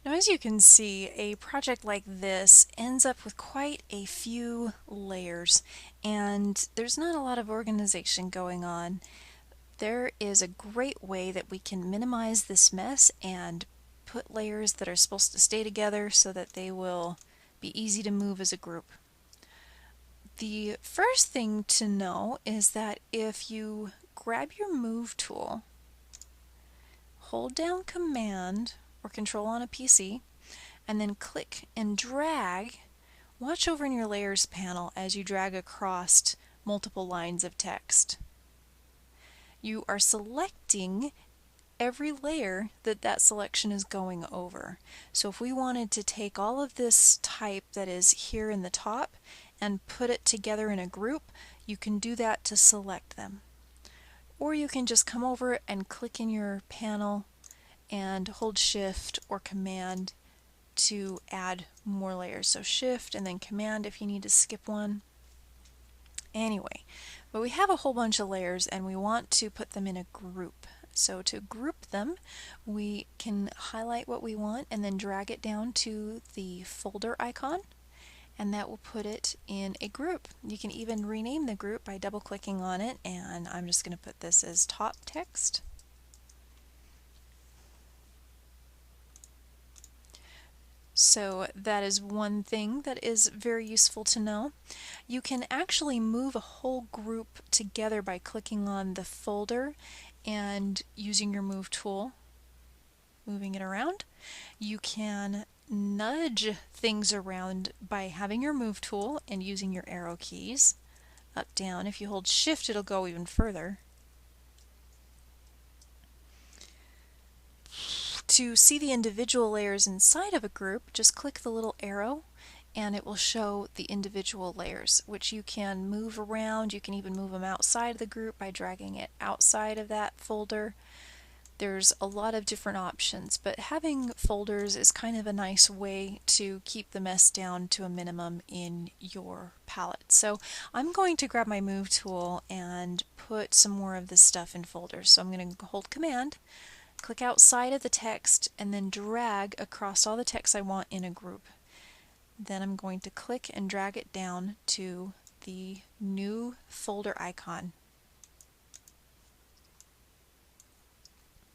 Now, as you can see, a project like this ends up with quite a few layers, and there's not a lot of organization going on. There is a great way that we can minimize this mess and put layers that are supposed to stay together so that they will be easy to move as a group. The first thing to know is that if you grab your Move tool, hold down Command or Control on a PC, and then click and drag, watch over in your Layers panel as you drag across multiple lines of text. You are selecting every layer that selection is going over. So if we wanted to take all of this type that is here in the top and put it together in a group, you can do that to select them. Or you can just come over and click in your panel and hold Shift or Command to add more layers. So Shift and then Command if you need to skip one. Anyway, but we have a whole bunch of layers and we want to put them in a group. So to group them, we can highlight what we want and then drag it down to the folder icon, and that will put it in a group. You can even rename the group by double clicking on it, and I'm just going to put this as top text. So that is one thing that is very useful to know. You can actually move a whole group together by clicking on the folder and using your Move tool, moving it around. You can nudge things around by having your Move tool and using your arrow keys. Up, down. If you hold Shift, it'll go even further. To see the individual layers inside of a group, just click the little arrow and it will show the individual layers, which you can move around. You can even move them outside of the group by dragging it outside of that folder. There's a lot of different options, but having folders is kind of a nice way to keep the mess down to a minimum in your palette. So I'm going to grab my Move tool and put some more of this stuff in folders. So I'm going to hold Command, click outside of the text, and then drag across all the text I want in a group. Then I'm going to click and drag it down to the new folder icon.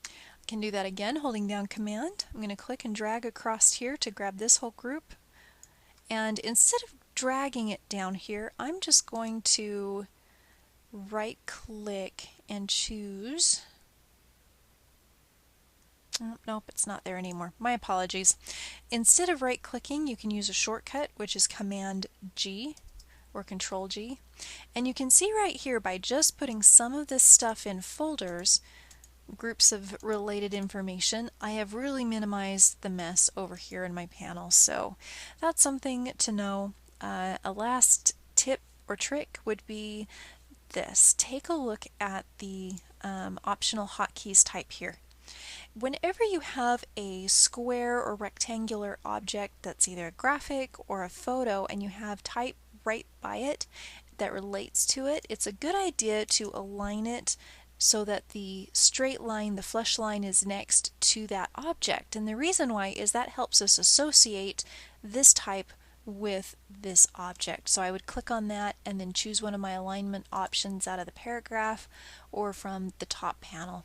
I can do that again holding down Command. I'm going to click and drag across here to grab this whole group. And instead of dragging it down here, I'm just going to right click and choose. Oh, nope, it's not there anymore. My apologies. Instead of right clicking, you can use a shortcut, which is Command G or Control G. And you can see right here by just putting some of this stuff in folders, groups of related information, I have really minimized the mess over here in my panel. So that's something to know. A last tip or trick would be this. Take a look at the optional hotkeys type here. Whenever you have a square or rectangular object that's either a graphic or a photo and you have type right by it that relates to it, it's a good idea to align it so that the straight line, the flesh line, is next to that object. And the reason why is that helps us associate this type with this object. So I would click on that and then choose one of my alignment options out of the paragraph or from the top panel.